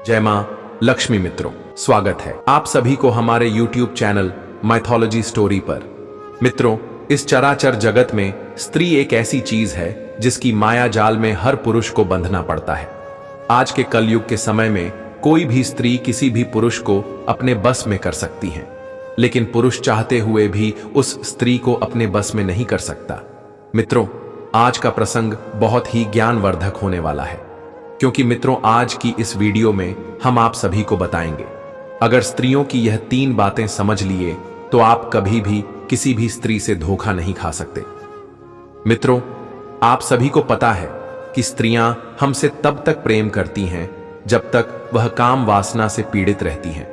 जय मां लक्ष्मी। मित्रों, स्वागत है आप सभी को हमारे YouTube चैनल माइथोलॉजी स्टोरी पर। मित्रों, इस चराचर जगत में स्त्री एक ऐसी चीज है जिसकी माया जाल में हर पुरुष को बंधना पड़ता है। आज के कलयुग के समय में कोई भी स्त्री किसी भी पुरुष को अपने बस में कर सकती है, लेकिन पुरुष चाहते हुए भी उस स्त्री को अपने बस में नहीं कर सकता। मित्रों, आज का प्रसंग बहुत ही ज्ञानवर्धक होने वाला है, क्योंकि मित्रों आज की इस वीडियो में हम आप सभी को बताएंगे, अगर स्त्रियों की यह 3 बातें समझ लिए तो आप कभी भी किसी भी स्त्री से धोखा नहीं खा सकते। मित्रों, आप सभी को पता है कि स्त्रियां हमसे तब तक प्रेम करती हैं जब तक वह काम वासना से पीड़ित रहती हैं,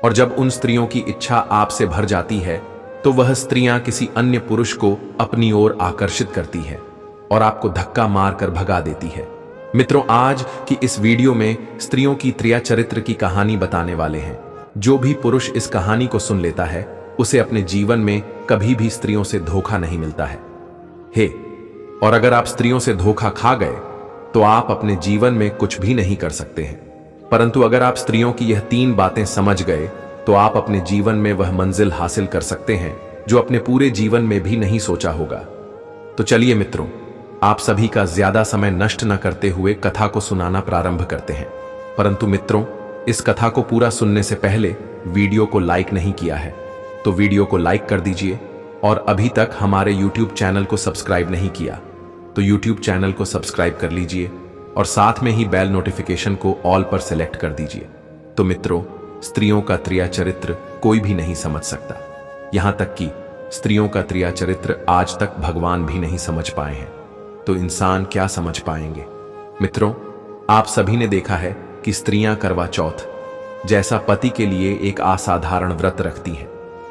और जब उन स्त्रियों की इच्छा आपसे भर जाती है तो वह स्त्रियां किसी अन्य पुरुष को अपनी ओर आकर्षित करती है और आपको धक्का मारकर भगा देती है। मित्रों, आज की इस वीडियो में स्त्रियों की त्रिया चरित्र की कहानी बताने वाले हैं। जो भी पुरुष इस कहानी को सुन लेता है उसे अपने जीवन में कभी भी स्त्रियों से धोखा नहीं मिलता है। और अगर आप स्त्रियों से धोखा खा गए तो आप अपने जीवन में कुछ भी नहीं कर सकते हैं, परंतु अगर आप स्त्रियों की यह 3 बातें समझ गए तो आप अपने जीवन में वह मंजिल हासिल कर सकते हैं जो अपने पूरे जीवन में भी नहीं सोचा होगा। तो चलिए मित्रों, आप सभी का ज्यादा समय नष्ट न करते हुए कथा को सुनाना प्रारंभ करते हैं। परंतु मित्रों, इस कथा को पूरा सुनने से पहले वीडियो को लाइक नहीं किया है तो वीडियो को लाइक कर दीजिए, और अभी तक हमारे YouTube चैनल को सब्सक्राइब नहीं किया तो YouTube चैनल को सब्सक्राइब कर लीजिए और साथ में ही बेल नोटिफिकेशन को ऑल पर सेलेक्ट कर दीजिए। तो मित्रों, स्त्रियों का त्रिया चरित्र कोई भी नहीं समझ सकता, यहां तक कि स्त्रियों का त्रिया चरित्र आज तक भगवान भी नहीं समझ पाए हैं, तो इंसान क्या समझ पाएंगे। मित्रों, आप सभी ने देखा है कि स्त्रियां करवा चौथ जैसा पति के लिए एक असाधारण व्रत रखती हैं,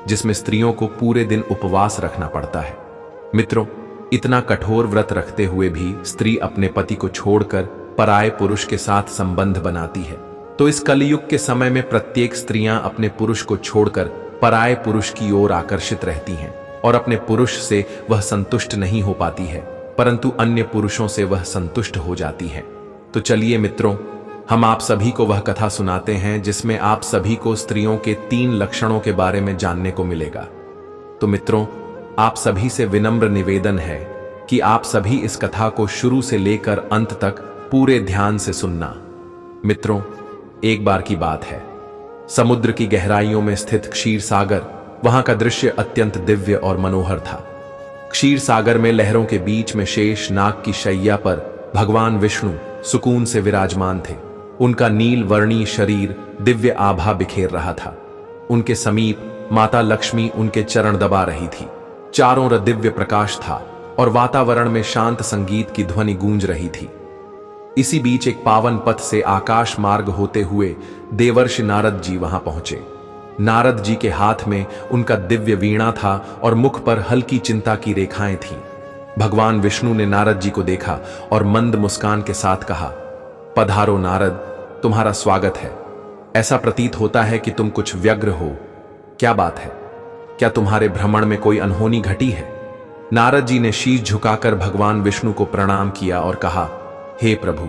जिसमें स्त्रियों को पूरे दिन उपवास रखना पड़ता है। मित्रों, इतना कठोर व्रत रखते हुए भी स्त्री अपने पति को छोड़कर पराये पुरुष के साथ संबंध बनाती है। तो इस कलयुग के समय में प्रत्येक स्त्रियां अपने पुरुष को छोड़कर पराये पुरुष की ओर आकर्षित रहती हैं, और अपने पुरुष से वह संतुष्ट नहीं हो पाती है, परंतु अन्य पुरुषों से वह संतुष्ट हो जाती है। तो चलिए मित्रों, हम आप सभी को वह कथा सुनाते हैं जिसमें आप सभी को स्त्रियों के 3 लक्षणों के बारे में जानने को मिलेगा। तो मित्रों, आप सभी से विनम्र निवेदन है कि आप सभी इस कथा को शुरू से लेकर अंत तक पूरे ध्यान से सुनना। मित्रों, एक बार की बात है, समुद्र की गहराइयों में स्थित क्षीर सागर, वहां का दृश्य अत्यंत दिव्य और मनोहर था। क्षीर सागर में लहरों के बीच में शेष नाग की शैया पर भगवान विष्णु सुकून से विराजमान थे। उनका नील वर्णी शरीर दिव्य आभा बिखेर रहा था। उनके समीप माता लक्ष्मी उनके चरण दबा रही थी। चारों ओर दिव्य प्रकाश था और वातावरण में शांत संगीत की ध्वनि गूंज रही थी। इसी बीच एक पावन पथ से आकाश मार्ग होते हुए देवर्षि नारद जी वहां पहुंचे। नारद जी के हाथ में उनका दिव्य वीणा था और मुख पर हल्की चिंता की रेखाएं थीं। भगवान विष्णु ने नारद जी को देखा और मंद मुस्कान के साथ कहा, पधारो नारद, तुम्हारा स्वागत है। ऐसा प्रतीत होता है कि तुम कुछ व्यग्र हो। क्या बात है? क्या तुम्हारे भ्रमण में कोई अनहोनी घटी है? नारद जी ने शीश झुकाकर भगवान विष्णु को प्रणाम किया और कहा, हे प्रभु,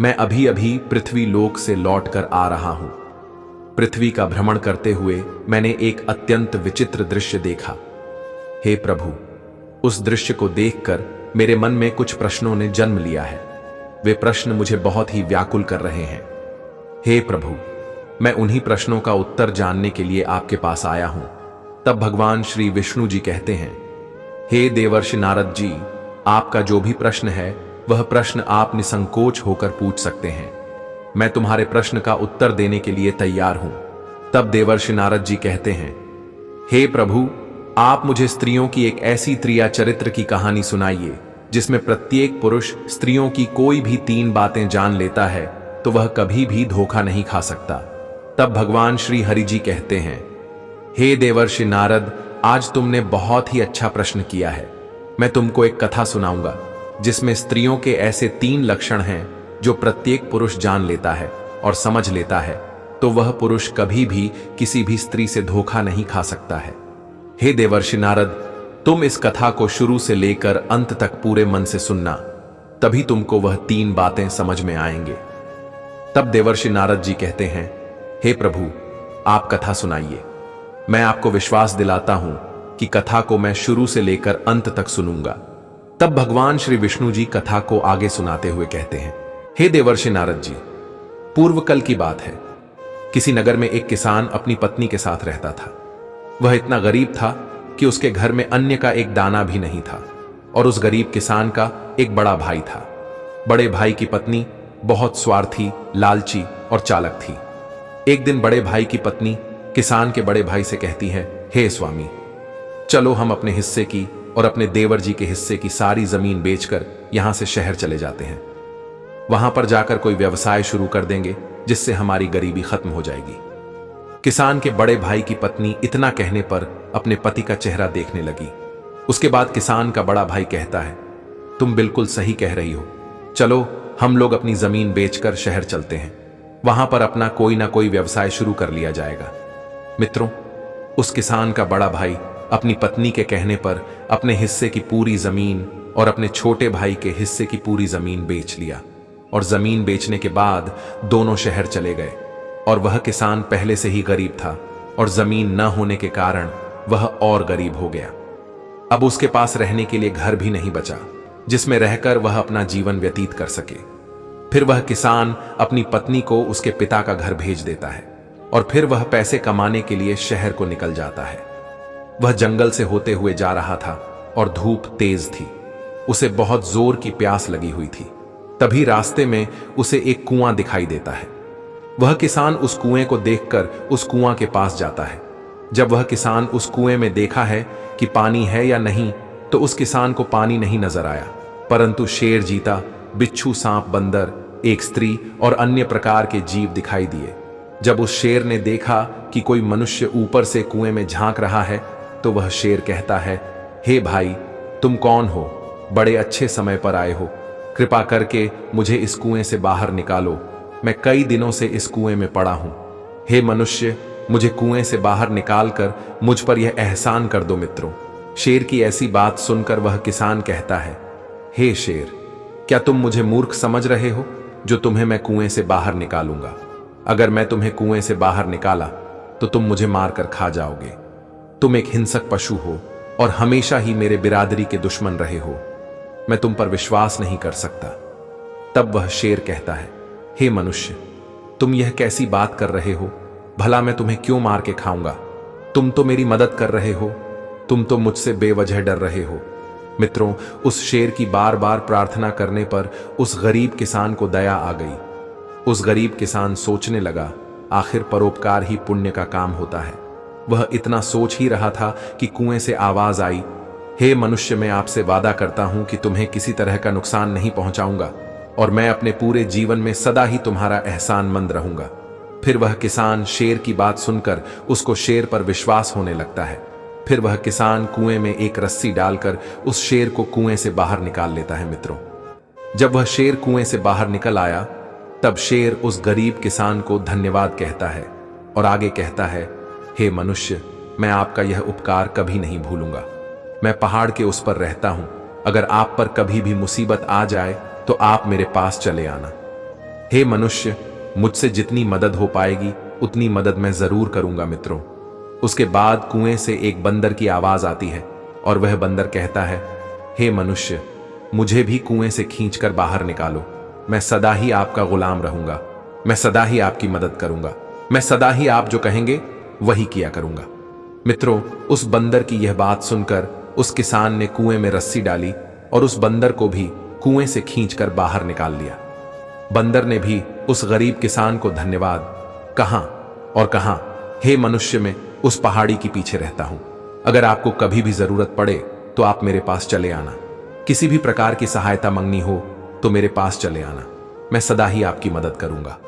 मैं अभी अभी पृथ्वी लोक से लौटकर आ रहा हूं। पृथ्वी का भ्रमण करते हुए मैंने एक अत्यंत विचित्र दृश्य देखा। हे प्रभु, उस दृश्य को देखकर मेरे मन में कुछ प्रश्नों ने जन्म लिया है। वे प्रश्न मुझे बहुत ही व्याकुल कर रहे हैं। हे प्रभु, मैं उन्हीं प्रश्नों का उत्तर जानने के लिए आपके पास आया हूं। तब भगवान श्री विष्णु जी कहते हैं, हे देवर्षि नारद जी, आपका जो भी प्रश्न है वह प्रश्न आप निसंकोच होकर पूछ सकते हैं। मैं तुम्हारे प्रश्न का उत्तर देने के लिए तैयार हूं। तब देवर्षि नारद जी कहते हैं, हे प्रभु, आप मुझे स्त्रियों की एक ऐसी त्रिया चरित्र की कहानी सुनाइए जिसमें प्रत्येक पुरुष स्त्रियों की कोई भी 3 बातें जान लेता है तो वह कभी भी धोखा नहीं खा सकता। तब भगवान श्री हरि जी कहते हैं, हे देवर्षि नारद, आज तुमने बहुत ही अच्छा प्रश्न किया है। मैं तुमको एक कथा सुनाऊंगा जिसमें स्त्रियों के ऐसे 3 लक्षण हैं जो प्रत्येक पुरुष जान लेता है और समझ लेता है, तो वह पुरुष कभी भी किसी भी स्त्री से धोखा नहीं खा सकता है। हे देवर्षि नारद, तुम इस कथा को शुरू से लेकर अंत तक पूरे मन से सुनना, तभी तुमको वह 3 बातें समझ में आएंगे। तब देवर्षि नारद जी कहते हैं, हे प्रभु, आप कथा सुनाइए। मैं आपको विश्वास दिलाता हूं कि कथा को मैं शुरू से लेकर अंत तक सुनूंगा। तब भगवान श्री विष्णु जी कथा को आगे सुनाते हुए कहते हैं, हे देवर्षि नारद जी, पूर्व कल की बात है। किसी नगर में एक किसान अपनी पत्नी के साथ रहता था। वह इतना गरीब था कि उसके घर में अन्न का एक दाना भी नहीं था, और उस गरीब किसान का एक बड़ा भाई था। बड़े भाई की पत्नी बहुत स्वार्थी, लालची और चालाक थी। एक दिन बड़े भाई की पत्नी किसान के बड़े भाई से कहती है, हे स्वामी, चलो हम अपने हिस्से की और अपने देवर जी के हिस्से की सारी जमीन बेचकर यहां से शहर चले जाते हैं। वहां पर जाकर कोई व्यवसाय शुरू कर देंगे जिससे हमारी गरीबी खत्म हो जाएगी। किसान के बड़े भाई की पत्नी इतना कहने पर अपने पति का चेहरा देखने लगी। उसके बाद किसान का बड़ा भाई कहता है, तुम बिल्कुल सही कह रही हो, चलो हम लोग अपनी जमीन बेचकर शहर चलते हैं। वहां पर अपना कोई ना कोई व्यवसाय शुरू कर लिया जाएगा। मित्रों, उस किसान का बड़ा भाई अपनी पत्नी के कहने पर अपने हिस्से की पूरी जमीन और अपने छोटे भाई के हिस्से की पूरी जमीन बेच लिया, और जमीन बेचने के बाद दोनों शहर चले गए। और वह किसान पहले से ही गरीब था, और जमीन न होने के कारण वह और गरीब हो गया। अब उसके पास रहने के लिए घर भी नहीं बचा जिसमें रहकर वह अपना जीवन व्यतीत कर सके। फिर वह किसान अपनी पत्नी को उसके पिता का घर भेज देता है, और फिर वह पैसे कमाने के लिए शहर को निकल जाता है। वह जंगल से होते हुए जा रहा था और धूप तेज थी। उसे बहुत जोर की प्यास लगी हुई थी। तभी रास्ते में उसे एक कुआं दिखाई देता है। वह किसान उस कुएं को देखकर उस कुआं के पास जाता है। जब वह किसान उस कुएं में देखा है कि पानी है या नहीं, तो उस किसान को पानी नहीं नजर आया, परंतु शेर, चीता, बिच्छू, सांप, बंदर, एक स्त्री और अन्य प्रकार के जीव दिखाई दिए। जब उस शेर ने देखा कि कोई मनुष्य ऊपर से कुएं में झांक रहा है, तो वह शेर कहता है, हे भाई, तुम कौन हो? बड़े अच्छे समय पर आए हो। कृपा करके मुझे इस कुएं से बाहर निकालो। मैं कई दिनों से इस कुएं में पड़ा हूं। हे मनुष्य, मुझे कुएं से बाहर निकालकर मुझ पर यह एहसान कर दो। मित्रों, शेर की ऐसी बात सुनकर वह किसान कहता है, हे शेर, क्या तुम मुझे मूर्ख समझ रहे हो जो तुम्हें मैं कुएं से बाहर निकालूंगा? अगर मैं तुम्हें कुएं से बाहर निकाला तो तुम मुझे मारकर खा जाओगे। तुम एक हिंसक पशु हो और हमेशा ही मेरे बिरादरी के दुश्मन रहे हो। मैं तुम पर विश्वास नहीं कर सकता। तब वह शेर कहता है, हे मनुष्य, तुम यह कैसी बात कर रहे हो? भला मैं तुम्हें क्यों मार के खाऊंगा? तुम तो मेरी मदद कर रहे हो। तुम तो मुझसे बेवजह डर रहे हो। मित्रों, उस शेर की बार बार प्रार्थना करने पर उस गरीब किसान को दया आ गई। उस गरीब किसान सोचने लगा, आखिर परोपकार ही पुण्य का काम होता है। वह इतना सोच ही रहा था कि कुएं से आवाज आई, हे मनुष्य, मैं आपसे वादा करता हूं कि तुम्हें किसी तरह का नुकसान नहीं पहुंचाऊंगा, और मैं अपने पूरे जीवन में सदा ही तुम्हारा एहसानमंद रहूंगा। फिर वह किसान शेर की बात सुनकर उसको शेर पर विश्वास होने लगता है। फिर वह किसान कुएं में एक रस्सी डालकर उस शेर को कुएं से बाहर निकाल लेता है। मित्रों, जब वह शेर कुएं से बाहर निकल आया, तब शेर उस गरीब किसान को धन्यवाद कहता है और आगे कहता है, हे मनुष्य, मैं आपका यह उपकार कभी नहीं भूलूंगा। मैं पहाड़ के उस पर रहता हूं। अगर आप पर कभी भी मुसीबत आ जाए तो आप मेरे पास चले आना। हे मनुष्य, मुझसे जितनी मदद हो पाएगी उतनी मदद मैं जरूर करूंगा। मित्रों, उसके बाद कुएं से एक बंदर की आवाज आती है और वह बंदर कहता है, हे मनुष्य, मुझे भी कुएं से खींचकर बाहर निकालो। मैं सदा ही आपका गुलाम रहूंगा। मैं सदा ही आपकी मदद करूंगा। मैं सदा ही आप जो कहेंगे वही किया करूंगा। मित्रों, उस बंदर की यह बात सुनकर उस किसान ने कुएं में रस्सी डाली और उस बंदर को भी कुएं से खींचकर बाहर निकाल लिया। बंदर ने भी उस गरीब किसान को धन्यवाद कहा और कहा, हे मनुष्य, मैं उस पहाड़ी के पीछे रहता हूं। अगर आपको कभी भी जरूरत पड़े तो आप मेरे पास चले आना। किसी भी प्रकार की सहायता मांगनी हो तो मेरे पास चले आना। मैं सदा ही आपकी मदद करूंगा।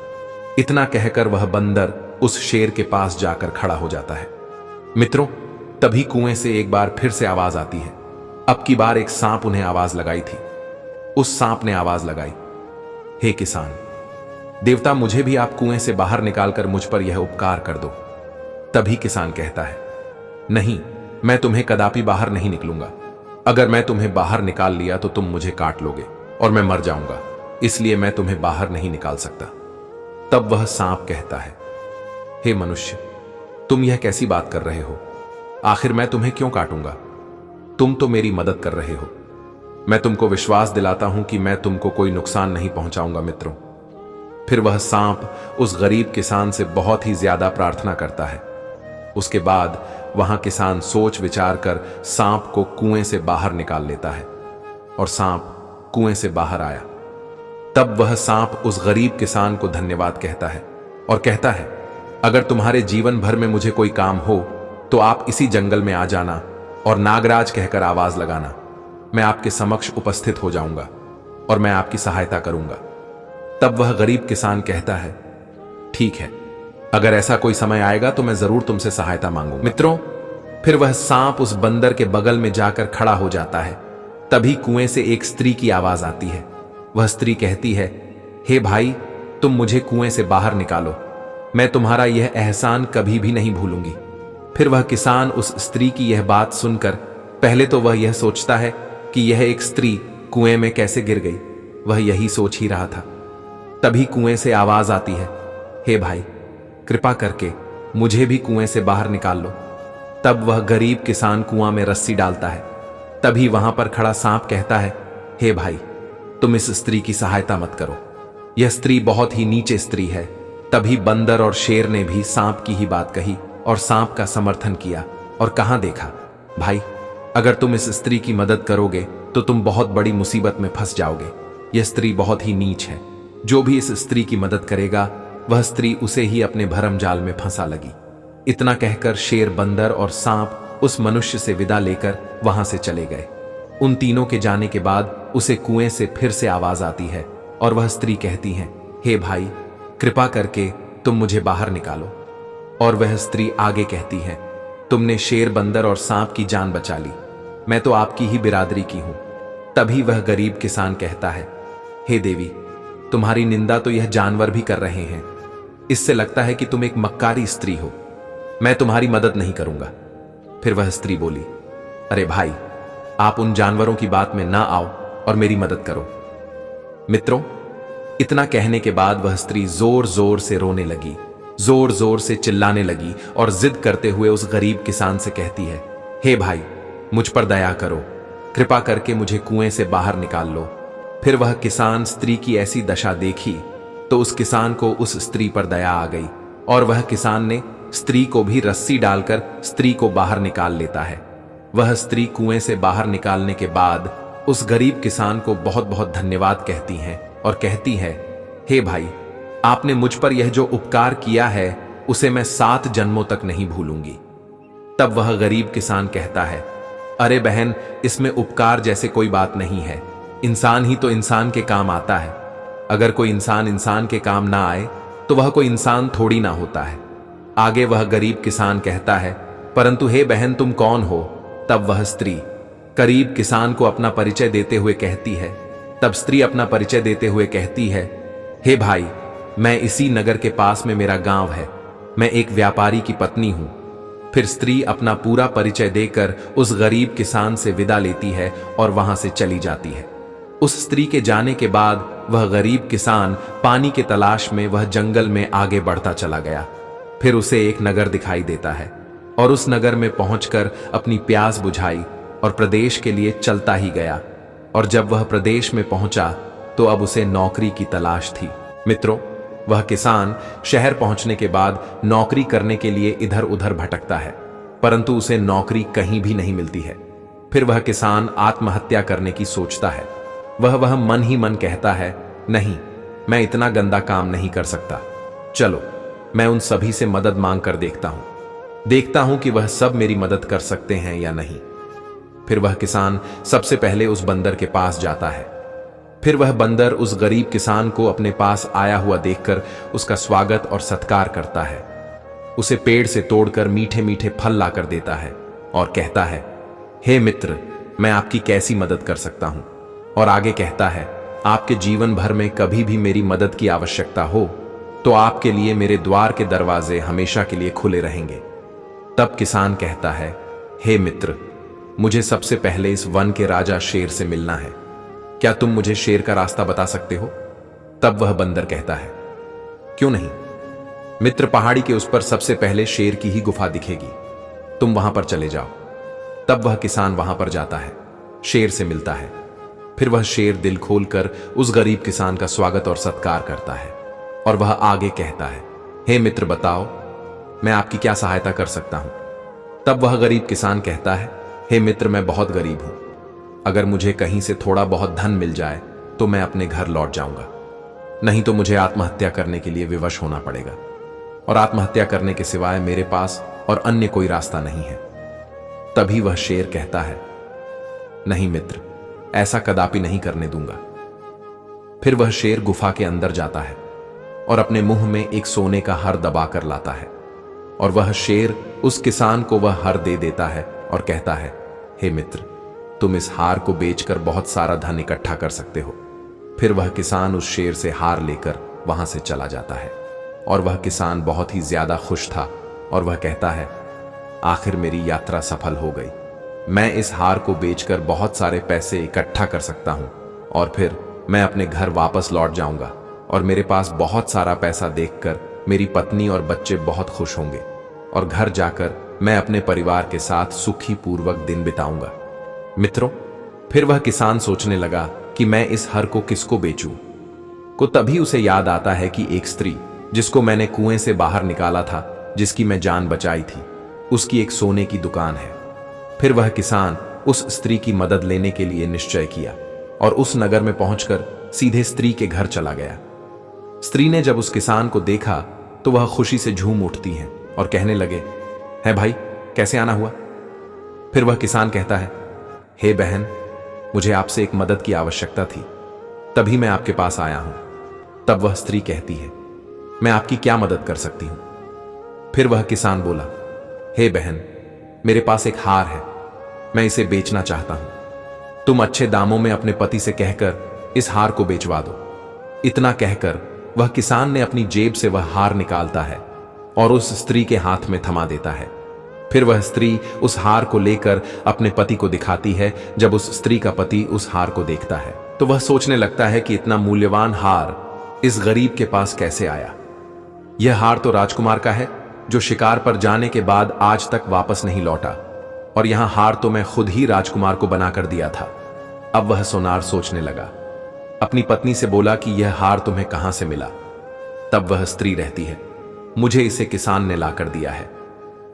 इतना कहकर वह बंदर उस शेर के पास जाकर खड़ा हो जाता है। मित्रों, तभी कुएं से एक बार फिर से आवाज आती है। अब की बार एक सांप उन्हें आवाज लगाई थी। उस सांप ने आवाज लगाई, हे किसान, देवता, मुझे भी आप कुएं से बाहर निकालकर मुझ पर यह उपकार कर दो। तभी किसान कहता है, नहीं, मैं तुम्हें कदापि बाहर नहीं निकलूंगा। अगर मैं तुम्हें बाहर निकाल लिया तो तुम मुझे काट लोगे और मैं मर जाऊंगा, इसलिए मैं तुम्हें बाहर नहीं निकाल सकता। तब वह सांप कहता है, हे मनुष्य, तुम यह कैसी बात कर रहे हो? आखिर मैं तुम्हें क्यों काटूंगा? तुम तो मेरी मदद कर रहे हो। मैं तुमको विश्वास दिलाता हूं कि मैं तुमको कोई नुकसान नहीं पहुंचाऊंगा मित्रों। फिर वह सांप उस गरीब किसान से बहुत ही ज्यादा प्रार्थना करता है। उसके बाद वहां किसान सोच विचार कर सांप को कुएं से बाहर निकाल लेता है और सांप कुएं से बाहर आया। तब वह सांप उस गरीब किसान को धन्यवाद कहता है और कहता है, अगर तुम्हारे जीवन भर में मुझे कोई काम हो तो आप इसी जंगल में आ जाना और नागराज कहकर आवाज लगाना। मैं आपके समक्ष उपस्थित हो जाऊंगा और मैं आपकी सहायता करूंगा। तब वह गरीब किसान कहता है, ठीक है, अगर ऐसा कोई समय आएगा तो मैं जरूर तुमसे सहायता मांगूंगा। मित्रों, फिर वह सांप उस बंदर के बगल में जाकर खड़ा हो जाता है। तभी कुएं से एक स्त्री की आवाज आती है। वह स्त्री कहती है, हे भाई, तुम मुझे कुएं से बाहर निकालो, मैं तुम्हारा यह एहसान कभी भी नहीं भूलूंगी। फिर वह किसान उस स्त्री की यह बात सुनकर पहले तो वह यह सोचता है कि यह एक स्त्री कुएं में कैसे गिर गई। वह यही सोच ही रहा था। तभी कुएं से आवाज आती है, हे भाई, कृपा करके मुझे भी कुएं से बाहर निकाल लो। तब वह गरीब किसान कुआं में रस्सी डालता है। तभी वहां पर खड़ा सांप कहता है, हे भाई, तुम इस स्त्री की सहायता मत करो, यह स्त्री बहुत ही नीचे स्त्री है। तभी बंदर और शेर ने भी सांप की ही बात कही और सांप का समर्थन किया और कहा, देखा भाई, अगर तुम इस स्त्री की मदद करोगे तो तुम बहुत बड़ी मुसीबत में फंस जाओगे। यह स्त्री बहुत ही नीच है। जो भी इस स्त्री की मदद करेगा वह स्त्री उसे ही अपने भरम जाल में फंसा लगी। इतना कहकर शेर, बंदर और सांप उस मनुष्य से विदा लेकर वहां से चले गए। उन तीनों के जाने के बाद उसे कुएं से फिर से आवाज आती है और वह स्त्री कहती है, हे भाई, कृपा करके तुम मुझे बाहर निकालो। और वह स्त्री आगे कहती है, तुमने शेर, बंदर और सांप की जान बचा ली, मैं तो आपकी ही बिरादरी की हूं। तभी वह गरीब किसान कहता है, हे देवी, तुम्हारी निंदा तो यह जानवर भी कर रहे हैं। इससे लगता है कि तुम एक मक्कारी स्त्री हो। मैं तुम्हारी मदद नहीं करूंगा। फिर वह स्त्री बोली, अरे भाई, आप उन जानवरों की बात में ना आओ और मेरी मदद करो। मित्रों, इतना कहने के बाद वह स्त्री जोर जोर से रोने लगी, जोर जोर से चिल्लाने लगी और जिद करते हुए उस गरीब किसान से कहती है, हे भाई, मुझ पर दया करो, कृपा करके मुझे कुएं से बाहर निकाल लो। फिर वह किसान स्त्री की ऐसी दशा देखी तो उस किसान को उस स्त्री पर दया आ गई और वह किसान ने स्त्री को भी रस्सी डालकर स्त्री को बाहर निकाल लेता है। वह स्त्री कुएं से बाहर निकालने के बाद उस गरीब किसान को बहुत बहुत धन्यवाद कहती हैं और कहती है, हे भाई, आपने मुझ पर यह जो उपकार किया है उसे मैं 7 जन्मों तक नहीं भूलूंगी। तब वह गरीब किसान कहता है, अरे बहन, इसमें उपकार जैसे कोई बात नहीं है। इंसान ही तो इंसान के काम आता है। अगर कोई इंसान इंसान के काम ना आए तो वह कोई इंसान थोड़ी ना होता है। आगे वह गरीब किसान कहता है, परंतु हे बहन, तुम कौन हो? तब वह स्त्री गरीब किसान को अपना परिचय देते हुए कहती है। तब स्त्री अपना परिचय देते हुए कहती है, हे भाई, मैं इसी नगर के पास में मेरा गांव है, मैं एक व्यापारी की पत्नी हूं। फिर स्त्री अपना पूरा परिचय देकर उस गरीब किसान से विदा लेती है और वहां से चली जाती है। उस स्त्री के जाने के बाद वह गरीब किसान पानी के तलाश में वह जंगल में आगे बढ़ता चला गया। फिर उसे एक नगर दिखाई देता है और उस नगर में पहुंचकर अपनी प्यास बुझाई और प्रदेश के लिए चलता ही गया। और जब वह प्रदेश में पहुंचा तो अब उसे नौकरी की तलाश थी। मित्रों, वह किसान शहर पहुंचने के बाद नौकरी करने के लिए इधर उधर भटकता है, परंतु उसे नौकरी कहीं भी नहीं मिलती है। फिर वह किसान आत्महत्या करने की सोचता है। वह मन ही मन कहता है, नहीं, मैं इतना गंदा काम नहीं कर सकता। चलो, मैं उन सभी से मदद मांग कर देखता हूं कि वह सब मेरी मदद कर सकते हैं या नहीं। फिर वह किसान सबसे पहले उस बंदर के पास जाता है। फिर वह बंदर उस गरीब किसान को अपने पास आया हुआ देखकर उसका स्वागत और सत्कार करता है। उसे पेड़ से तोड़कर मीठे मीठे फल लाकर देता है और कहता है, हे मित्र, मैं आपकी कैसी मदद कर सकता हूं? और आगे कहता है, आपके जीवन भर में कभी भी मेरी मदद की आवश्यकता हो तो आपके लिए मेरे द्वार के दरवाजे हमेशा के लिए खुले रहेंगे। तब किसान कहता है, हे मित्र, मुझे सबसे पहले इस वन के राजा शेर से मिलना है। क्या तुम मुझे शेर का रास्ता बता सकते हो? तब वह बंदर कहता है, क्यों नहीं? मित्र, पहाड़ी के उस पर सबसे पहले शेर की ही गुफा दिखेगी, तुम वहां पर चले जाओ। तब वह किसान वहां पर जाता है, शेर से मिलता है। फिर वह शेर दिल खोलकर उस गरीब किसान का स्वागत और सत्कार करता है और वह आगे कहता है, हे मित्र, बताओ मैं आपकी क्या सहायता कर सकता हूं? तब वह गरीब किसान कहता है, हे मित्र, मैं बहुत गरीब हूं, अगर मुझे कहीं से थोड़ा बहुत धन मिल जाए तो मैं अपने घर लौट जाऊंगा, नहीं तो मुझे आत्महत्या करने के लिए विवश होना पड़ेगा, और आत्महत्या करने के सिवाय मेरे पास और अन्य कोई रास्ता नहीं है। तभी वह शेर कहता है, नहीं मित्र, ऐसा कदापि नहीं करने दूंगा। फिर वह शेर गुफा के अंदर जाता है और अपने मुंह में एक सोने का हर दबाकर लाता है, और वह शेर उस किसान को वह हर दे देता है और कहता है, हे मित्र, तुम इस हार को बेचकर बहुत सारा धन इकट्ठा कर सकते हो। फिर वह किसान उस शेर से हार लेकर वहां से चला जाता है, और वह किसान बहुत ही ज्यादा खुश था और वह कहता है, आखिर मेरी यात्रा सफल हो गई, मैं इस हार को बेचकर बहुत सारे पैसे इकट्ठा कर सकता हूं, और फिर मैं अपने घर वापस लौट जाऊंगा, और मेरे पास बहुत सारा पैसा देखकर मेरी पत्नी और बच्चे बहुत खुश होंगे, और घर जाकर मैं अपने परिवार के साथ सुखी पूर्वक दिन बिताऊंगा। मित्रों, फिर वह किसान सोचने लगा कि मैं इस हर को किसको बेचूं? तभी उसे याद आता है कि एक स्त्री जिसको मैंने कुएं से बाहर निकाला था, जिसकी मैं जान बचाई थी, उसकी एक सोने की दुकान है। फिर वह किसान उस स्त्री की मदद लेने के लिए निश्चय किया और उस नगर में पहुंचकर सीधे स्त्री के घर चला गया। स्त्री ने जब उस किसान को देखा तो वह खुशी से झूम उठती हैं और कहने लगे, है भाई, कैसे आना हुआ? फिर वह किसान कहता है, हे बहन, मुझे आपसे एक मदद की आवश्यकता थी, तभी मैं आपके पास आया हूं। तब वह स्त्री कहती है, मैं आपकी क्या मदद कर सकती हूं? फिर वह किसान बोला, हे बहन, मेरे पास एक हार है, मैं इसे बेचना चाहता हूं, तुम अच्छे दामों में अपने पति से कहकर इस हार को बेचवा दो। इतना कहकर वह किसान ने अपनी जेब से वह हार निकालता है और उस स्त्री के हाथ में थमा देता है। फिर वह स्त्री उस हार को लेकर अपने पति को दिखाती है। जब उस स्त्री का पति उस हार को देखता है तो वह सोचने लगता है कि इतना मूल्यवान हार इस गरीब के पास कैसे आया? यह हार तो राजकुमार का है, जो शिकार पर जाने के बाद आज तक वापस नहीं लौटा, और यहां हार तो मैं खुद ही राजकुमार को बनाकर दिया था। अब वह सोनार सोचने लगा, अपनी पत्नी से बोला कि यह हार तुम्हें कहां से मिला? तब वह स्त्री रहती है, मुझे इसे किसान ने लाकर दिया है,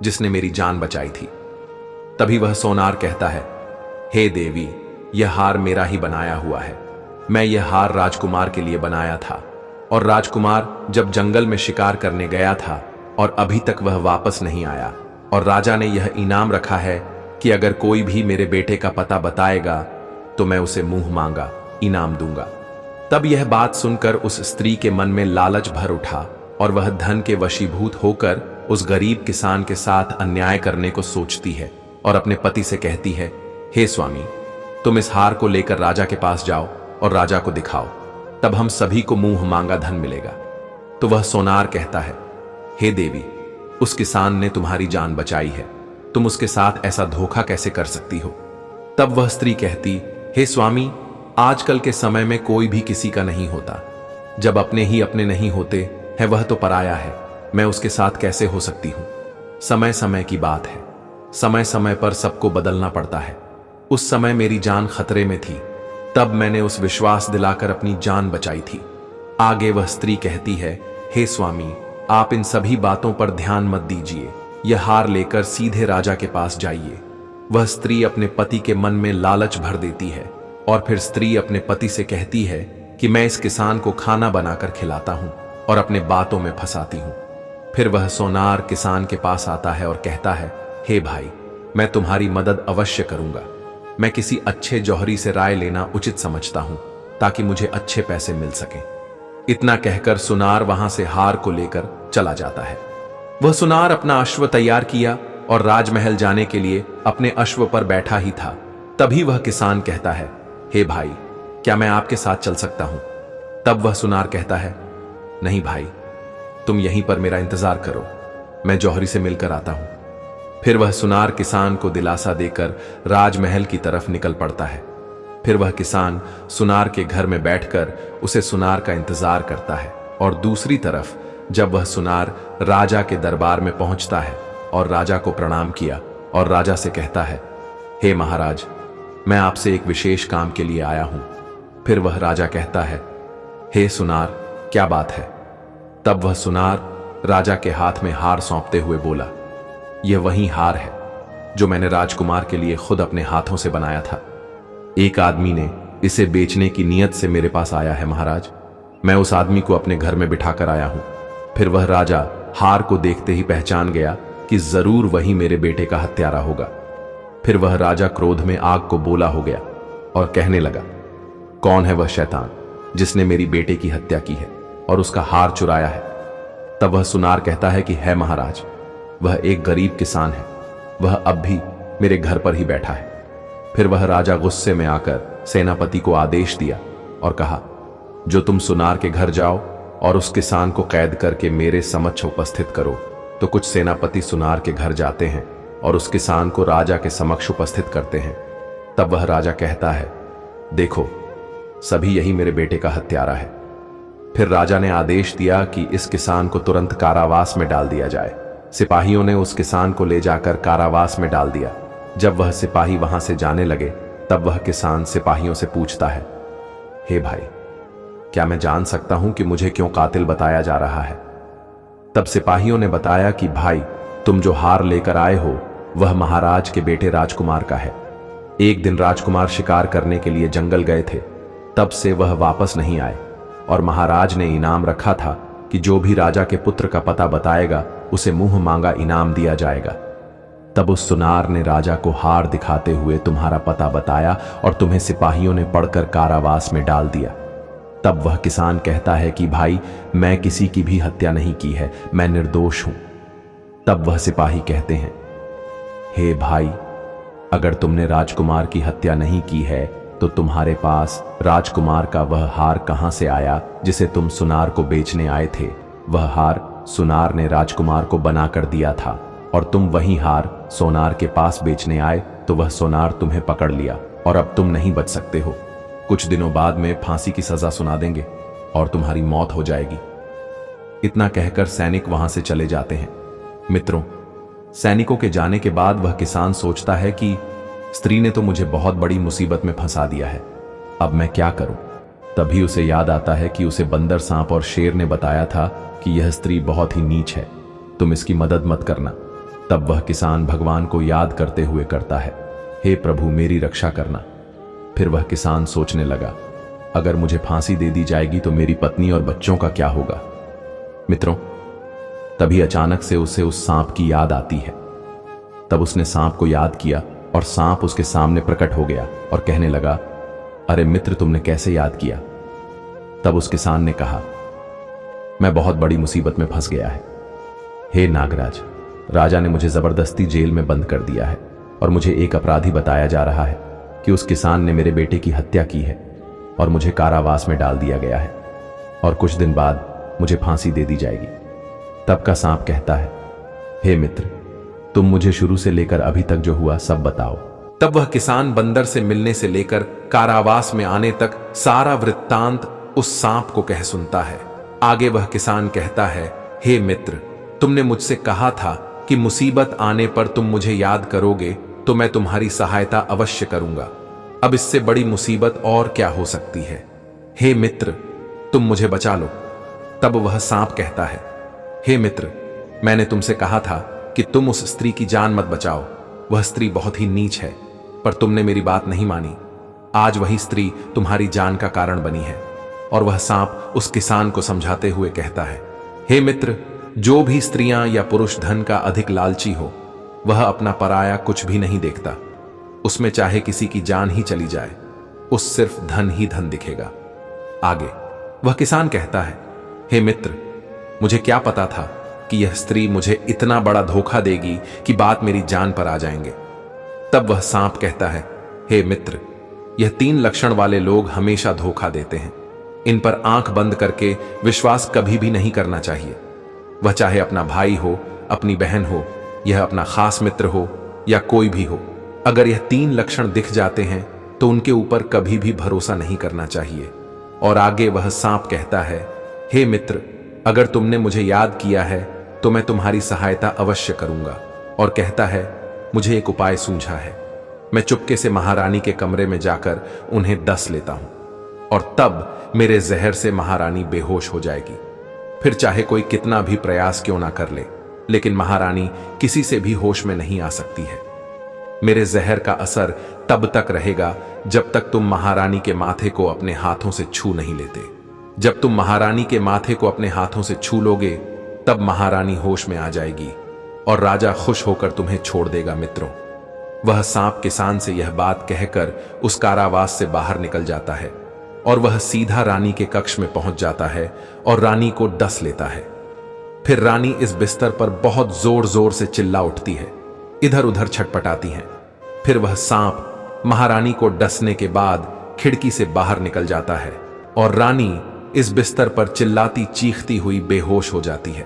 जिसने मेरी जान बचाई थी। तभी वह सोनार कहता है, हे देवी, यह हार मेरा ही बनाया हुआ है, मैं यह हार राजकुमार के लिए बनाया था, और राजकुमार जब जंगल में शिकार करने गया था और अभी तक वह वापस नहीं आया, और राजा ने यह इनाम रखा है कि अगर कोई भी मेरे बेटे का पता बताएगा तो मैं उसे मुंह मांगा इनाम दूंगा। तब यह बात सुनकर उस स्त्री के मन में लालच भर उठा और वह धन के वशीभूत होकर उस गरीब किसान के साथ अन्याय करने को सोचती है और अपने पति से कहती है, हे स्वामी, तुम इस हार को लेकर राजा के पास जाओ और राजा को दिखाओ, तब हम सभी को मुंह मांगा धन मिलेगा। तो वह सोनार कहता है, हे देवी, उस किसान ने तुम्हारी जान बचाई है, तुम उसके साथ ऐसा धोखा कैसे कर सकती हो? तब वह स्त्री कहती, हे स्वामी, आजकल के समय में कोई भी किसी का नहीं होता, जब अपने ही अपने नहीं होते हैं वह तो पराया है, मैं उसके साथ कैसे हो सकती हूं? समय समय की बात है, समय समय पर सबको बदलना पड़ता है। उस समय मेरी जान खतरे में थी, तब मैंने उस विश्वास दिलाकर अपनी जान बचाई थी। आगे वह स्त्री कहती है, हे स्वामी, आप इन सभी बातों पर ध्यान मत दीजिए, यह हार लेकर सीधे राजा के पास जाइए। वह स्त्री अपने पति के मन में लालच भर देती है और फिर स्त्री अपने पति से कहती है कि मैं इस किसान को खाना बनाकर खिलाता हूं और अपने बातों में फंसाती हूं। फिर वह सोनार किसान के पास आता है और कहता है, हे भाई, मैं तुम्हारी मदद अवश्य करूंगा, मैं किसी अच्छे जौहरी से राय लेना उचित समझता हूं ताकि मुझे अच्छे पैसे मिल सकें। इतना कहकर सुनार वहां से हार को लेकर चला जाता है। वह सुनार अपना अश्व तैयार किया और राजमहल जाने के लिए अपने अश्व पर बैठा ही था। तभी वह किसान कहता है, हे भाई, क्या मैं आपके साथ चल सकता हूं? तब वह सुनार कहता है, नहीं भाई, तुम यहीं पर मेरा इंतजार करो, मैं जौहरी से मिलकर आता हूं। फिर वह सुनार किसान को दिलासा देकर राजमहल की तरफ निकल पड़ता है। फिर वह किसान सुनार के घर में बैठकर उसे सुनार का इंतजार करता है और दूसरी तरफ जब वह सुनार राजा के दरबार में पहुंचता है और राजा को प्रणाम किया और राजा से कहता है, हे महाराज, मैं आपसे एक विशेष काम के लिए आया हूं। फिर वह राजा कहता है, हे सुनार, क्या बात है? तब वह सुनार राजा के हाथ में हार सौंपते हुए बोला, यह वही हार है जो मैंने राजकुमार के लिए खुद अपने हाथों से बनाया था। एक आदमी ने इसे बेचने की नीयत से मेरे पास आया है महाराज। मैं उस आदमी को अपने घर में बिठाकर आया हूं। फिर वह राजा हार को देखते ही पहचान गया कि जरूर वही मेरे बेटे का हत्यारा होगा। फिर वह राजा क्रोध में आग को बोला हो गया और कहने लगा, कौन है वह शैतान जिसने मेरी बेटे की हत्या की है और उसका हार चुराया है? तब वह सुनार कहता है कि है महाराज, वह एक गरीब किसान है, वह अब भी मेरे घर पर ही बैठा है। फिर वह राजा गुस्से में आकर सेनापति को आदेश दिया और कहा, जो तुम सुनार के घर जाओ और उस किसान को कैद करके मेरे समक्ष उपस्थित करो। तो कुछ सेनापति सुनार के घर जाते हैं और उस किसान को राजा के समक्ष उपस्थित करते हैं। तब वह राजा कहता है, देखो, सभी यही मेरे बेटे का हत्यारा है। फिर राजा ने आदेश दिया कि इस किसान को तुरंत कारावास में डाल दिया जाए। सिपाहियों ने उस किसान को ले जाकर कारावास में डाल दिया। जब वह सिपाही वहां से जाने लगे तब वह किसान सिपाहियों से पूछता है, हे भाई, क्या मैं जान सकता हूं कि मुझे क्यों कातिल बताया जा रहा है? तब सिपाहियों ने बताया कि भाई, तुम जो हार लेकर आए हो वह महाराज के बेटे राजकुमार का है। एक दिन राजकुमार शिकार करने के लिए जंगल गए थे, तब से वह वापस नहीं आए और महाराज ने इनाम रखा था कि जो भी राजा के पुत्र का पता बताएगा उसे मुंह मांगा इनाम दिया जाएगा। तब उस सुनार ने राजा को हार दिखाते हुए तुम्हारा पता बताया और तुम्हें सिपाहियों ने पकड़कर कारावास में डाल दिया। तब वह किसान कहता है कि भाई, मैं किसी की भी हत्या नहीं की है, मैं निर्दोष हूं। तब वह सिपाही कहते हैं, हे भाई, अगर तुमने राजकुमार की हत्या नहीं की है तो तुम्हारे पास राजकुमार का वह हार कहां से आया जिसे तुम सुनार को बेचने आए थे? वह हार सुनार ने राजकुमार को बनाकर दिया था और तुम वही हार सोनार के पास बेचने आए तो वह सोनार तुम्हें पकड़ लिया और अब तुम नहीं बच सकते हो। कुछ दिनों बाद में फांसी की सजा सुना देंगे और तुम्हारी मौत हो जाएगी। इतना कहकर सैनिक वहां से चले जाते हैं। मित्रों, सैनिकों के जाने के बाद वह किसान सोचता है कि स्त्री ने तो मुझे बहुत बड़ी मुसीबत में फंसा दिया है, अब मैं क्या करूं? तभी उसे याद आता है कि उसे बंदर, सांप और शेर ने बताया था कि यह स्त्री बहुत ही नीच है, तुम इसकी मदद मत करना। तब वह किसान भगवान को याद करते हुए करता है, हे प्रभु, मेरी रक्षा करना। फिर वह किसान सोचने लगा, अगर मुझे फांसी दे दी जाएगी तो मेरी पत्नी और बच्चों का क्या होगा? मित्रों, तभी अचानक से उसे उस सांप की याद आती है। तब उसने सांप को याद किया और सांप उसके सामने प्रकट हो गया और कहने लगा, अरे मित्र, तुमने कैसे याद किया? तब उस किसान ने कहा, मैं बहुत बड़ी मुसीबत में फंस गया है। हे नागराज, राजा ने मुझे जबरदस्ती जेल में बंद कर दिया है और मुझे एक अपराधी बताया जा रहा है कि उस किसान ने मेरे बेटे की हत्या की है और मुझे कारावास में डाल दिया गया है और कुछ दिन बाद मुझे फांसी दे दी जाएगी। तब का सांप कहता है, हे मित्र, तुम मुझे शुरू से लेकर अभी तक जो हुआ सब बताओ। तब वह किसान बंदर से मिलने से लेकर कारावास में आने तक सारा वृत्तांत उस सांप को कह सुनता है। आगे वह किसान कहता है, हे मित्र, तुमने मुझसे कहा था कि मुसीबत आने पर तुम मुझे याद करोगे तो मैं तुम्हारी सहायता अवश्य करूंगा। अब इससे बड़ी मुसीबत और क्या हो सकती है? हे मित्र, तुम मुझे बचा लो। तब वह सांप कहता है, हे मित्र, मैंने तुमसे कहा था कि तुम उस स्त्री की जान मत बचाओ, वह स्त्री बहुत ही नीच है, पर तुमने मेरी बात नहीं मानी। आज वही स्त्री तुम्हारी जान का कारण बनी है। और वह सांप उस किसान को समझाते हुए कहता है, हे मित्र, जो भी स्त्रियां या पुरुष धन का अधिक लालची हो वह अपना पराया कुछ भी नहीं देखता। उसमें चाहे किसी की जान ही चली जाए, उस सिर्फ धन ही धन दिखेगा। आगे वह किसान कहता है, हे मित्र, मुझे क्या पता था कि यह स्त्री मुझे इतना बड़ा धोखा देगी कि बात मेरी जान पर आ जाएंगे। तब वह सांप कहता है, हे मित्र, यह 3 लक्षण वाले लोग हमेशा धोखा देते हैं। इन पर आंख बंद करके विश्वास कभी भी नहीं करना चाहिए। वह चाहे अपना भाई हो, अपनी बहन हो, यह अपना खास मित्र हो या कोई भी हो, अगर यह 3 लक्षण दिख जाते हैं तो उनके ऊपर कभी भी भरोसा नहीं करना चाहिए। और आगे वह सांप कहता है, हे मित्र, अगर तुमने मुझे याद किया है तो मैं तुम्हारी सहायता अवश्य करूंगा। और कहता है, मुझे एक उपाय सूझा है। मैं चुपके से महारानी के कमरे में जाकर उन्हें डस लेता हूं और तब मेरे जहर से महारानी बेहोश हो जाएगी। फिर चाहे कोई कितना भी प्रयास क्यों ना कर ले, लेकिन महारानी किसी से भी होश में नहीं आ सकती है। मेरे जहर का असर तब तक रहेगा जब तक तुम महारानी के माथे को अपने हाथों से छू नहीं लेते। जब तुम महारानी के माथे को अपने हाथों से छू लोगे तब महारानी होश में आ जाएगी और राजा खुश होकर तुम्हें छोड़ देगा। मित्रों, वह सांप किसान से यह बात कहकर उस कारावास से बाहर निकल जाता है और वह सीधा रानी के कक्ष में पहुंच जाता है और रानी को डस लेता है। फिर रानी इस बिस्तर पर बहुत जोर जोर से चिल्ला उठती है, इधर उधर छटपटाती हैं। फिर वह सांप महारानी को डसने के बाद खिड़की से बाहर निकल जाता है और रानी इस बिस्तर पर चिल्लाती चीखती हुई बेहोश हो जाती है।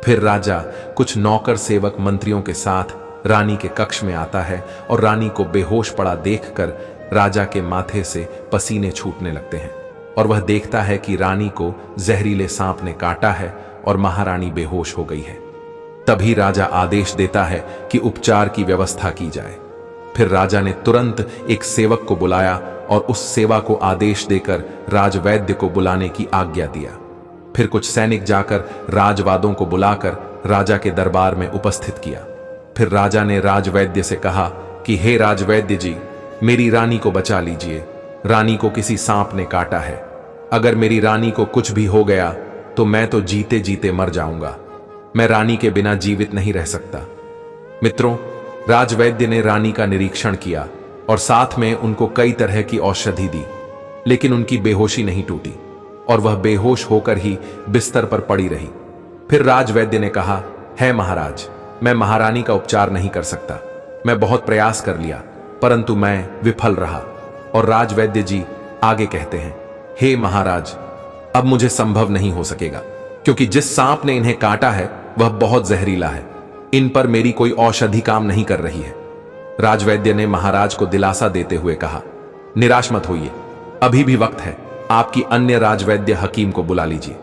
फिर राजा कुछ नौकर सेवक मंत्रियों के साथ रानी के कक्ष में आता है और रानी को बेहोश पड़ा देखकर राजा के माथे से पसीने छूटने लगते हैं और वह देखता है कि रानी को जहरीले सांप ने काटा है और महारानी बेहोश हो गई है। तभी राजा आदेश देता है कि उपचार की व्यवस्था की जाए। फिर राजा ने तुरंत एक सेवक को बुलाया और उस सेवा को आदेश देकर राजवैद्य को बुलाने की आज्ञा दिया। फिर कुछ सैनिक जाकर राजवादों को बुलाकर राजा के दरबार में उपस्थित किया। फिर राजा ने राजवैद्य से कहा कि हे राजवैद्य जी, मेरी रानी को बचा लीजिए। रानी को किसी सांप ने काटा है। अगर मेरी रानी को कुछ भी हो गया तो मैं तो जीते जीते मर जाऊंगा। मैं रानी के बिना जीवित नहीं रह सकता। मित्रों, राजवैद्य ने रानी का निरीक्षण किया और साथ में उनको कई तरह की औषधि दी, लेकिन उनकी बेहोशी नहीं टूटी और वह बेहोश होकर ही बिस्तर पर पड़ी रही। फिर राजवैद्य ने कहा, है महाराज, मैं महारानी का उपचार नहीं कर सकता। मैं बहुत प्रयास कर लिया परंतु मैं विफल रहा। और राजवैद्य जी आगे कहते हैं, हे महाराज, अब मुझे संभव नहीं हो सकेगा क्योंकि जिस सांप ने इन्हें काटा है वह बहुत जहरीला है। इन पर मेरी कोई औषधि काम नहीं कर रही है। राजवैद्य ने महाराज को दिलासा देते हुए कहा, निराश मत होइए, अभी भी वक्त है। आपकी अन्य राजवैद्य हकीम को बुला लीजिए,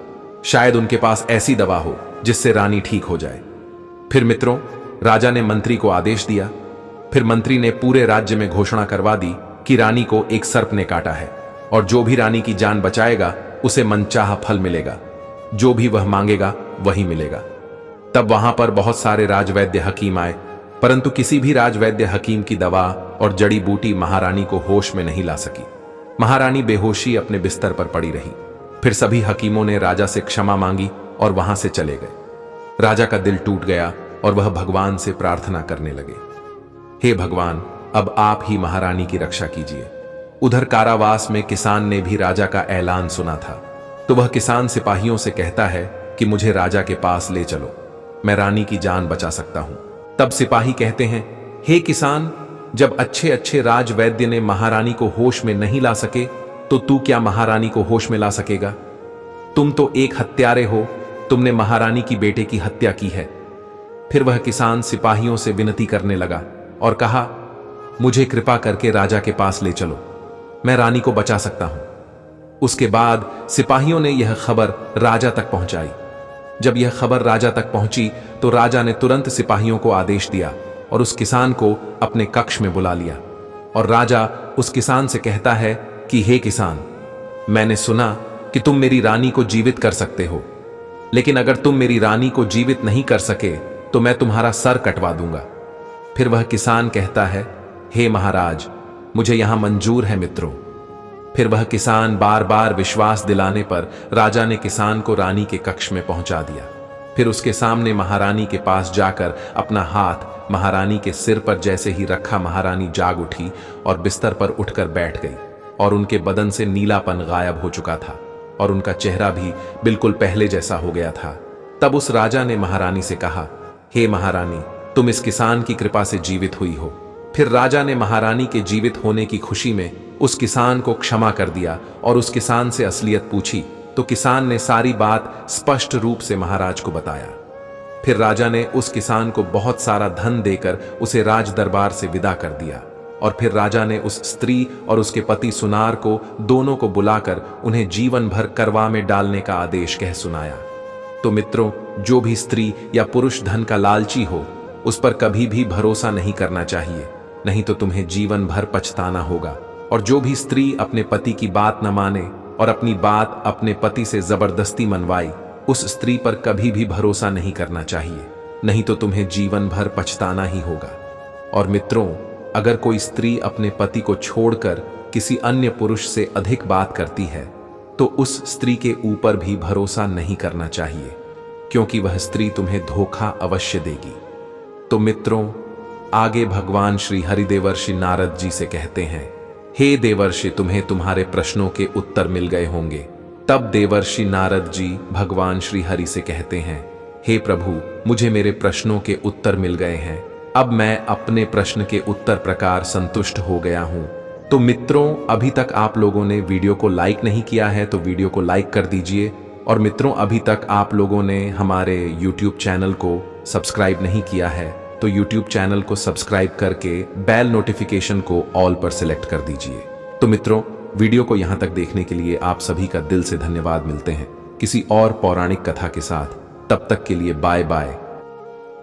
शायद उनके पास ऐसी दवा हो जिससे रानी ठीक हो जाए। फिर मित्रों, राजा ने मंत्री को आदेश दिया। फिर मंत्री ने पूरे राज्य में घोषणा करवा दी कि रानी को एक सर्प ने काटा है और जो भी रानी की जान बचाएगा उसे मनचाहा फल मिलेगा। जो भी वह मांगेगा वही मिलेगा। तब वहां पर बहुत सारे राजवैद्य हकीम आए, परंतु किसी भी राजवैद्य हकीम की दवा और जड़ी बूटी महारानी को होश में नहीं ला सकी। महारानी बेहोशी अपने बिस्तर पर पड़ी रही। फिर सभी हकीमों ने राजा से क्षमा मांगी और वहां से चले गए। राजा का दिल टूट गया और वह भगवान से प्रार्थना करने लगे, हे भगवान, अब आप ही महारानी की रक्षा कीजिए। उधर कारावास में किसान ने भी राजा का ऐलान सुना था, तो वह किसान सिपाहियों से कहता है कि मुझे राजा के पास ले चलो, मैं रानी की जान बचा सकता हूं। तब सिपाही कहते हैं, हे किसान, जब अच्छे अच्छे राजवैद्य ने महारानी को होश में नहीं ला सके तो तू क्या महारानी को होश में ला सकेगा? तुम तो एक हत्यारे हो, तुमने महारानी की बेटे की हत्या की है। फिर वह किसान सिपाहियों से विनती करने लगा और कहा, मुझे कृपा करके राजा के पास ले चलो, मैं रानी को बचा सकता हूं। उसके बाद सिपाहियों ने यह खबर राजा तक पहुंचाई। जब यह खबर राजा तक पहुंची तो राजा ने तुरंत सिपाहियों को आदेश दिया और उस किसान को अपने कक्ष में बुला लिया। और राजा उस किसान से कहता है कि हे किसान, मैंने सुना कि तुम मेरी रानी को जीवित कर सकते हो, लेकिन अगर तुम मेरी रानी को जीवित नहीं कर सके तो मैं तुम्हारा सर कटवा दूंगा। फिर वह किसान कहता है, हे महाराज, मुझे यहां मंजूर है मित्रों। फिर वह किसान बार बार विश्वास दिलाने पर राजा ने किसान को रानी के कक्ष में पहुंचा दिया। फिर उसके सामने महारानी के पास जाकर अपना हाथ महारानी के सिर पर जैसे ही रखा, महारानी जाग उठी और बिस्तर पर उठकर बैठ गई और उनके बदन से नीलापन गायब हो चुका था और उनका चेहरा भी बिल्कुल पहले जैसा हो गया था। तब उस राजा ने महारानी से कहा, हे महारानी, तुम इस किसान की कृपा से जीवित हुई हो। फिर राजा ने महारानी के जीवित होने की खुशी में उस किसान को क्षमा कर दिया और उस किसान से असलियत पूछी तो किसान ने सारी बात स्पष्ट रूप से महाराज को बताया। फिर राजा ने उस किसान को बहुत सारा धन देकर उसे राज दरबार से विदा कर दिया और फिर राजा ने उस स्त्री और उसके पति सुनार को दोनों को बुलाकर उन्हें जीवन भर करवा में डालने का आदेश कह सुनाया। तो मित्रों, जो भी स्त्री या पुरुष धन का लालची हो, उस पर कभी भी भरोसा नहीं करना चाहिए, नहीं तो तुम्हें जीवन भर पछताना होगा। और जो भी स्त्री अपने पति की बात न माने और अपनी बात अपने पति से जबरदस्ती मनवाई, उस स्त्री पर कभी भी भरोसा नहीं करना चाहिए, नहीं तो तुम्हें जीवन भर पछताना ही होगा। और मित्रों, अगर कोई स्त्री अपने पति को छोड़कर किसी अन्य पुरुष से अधिक बात करती है, तो उस स्त्री के ऊपर भी भरोसा नहीं करना चाहिए, क्योंकि वह स्त्री तुम्हें धोखा अवश्य देगी। तो मित्रों, आगे भगवान श्री हरि देवर्षि नारद जी से कहते हैं, हे देवर्षि, तुम्हें तुम्हारे प्रश्नों के उत्तर मिल गए होंगे। तब देवर्षि नारद जी भगवान श्री हरि से कहते हैं, हे प्रभु, मुझे मेरे प्रश्नों के उत्तर मिल गए हैं। अब मैं अपने प्रश्न के उत्तर प्रकार संतुष्ट हो गया हूं। तो मित्रों, अभी तक आप लोगों ने वीडियो को लाइक नहीं किया है तो वीडियो को लाइक कर दीजिए। और मित्रों, अभी तक आप लोगों ने हमारे YouTube चैनल को सब्सक्राइब नहीं किया है तो YouTube चैनल को सब्सक्राइब करके बेल नोटिफिकेशन को ऑल पर सिलेक्ट कर दीजिए। तो मित्रों, वीडियो को यहां तक देखने के लिए आप सभी का दिल से धन्यवाद। मिलते हैं किसी और पौराणिक कथा के साथ, तब तक के लिए बाय बाय।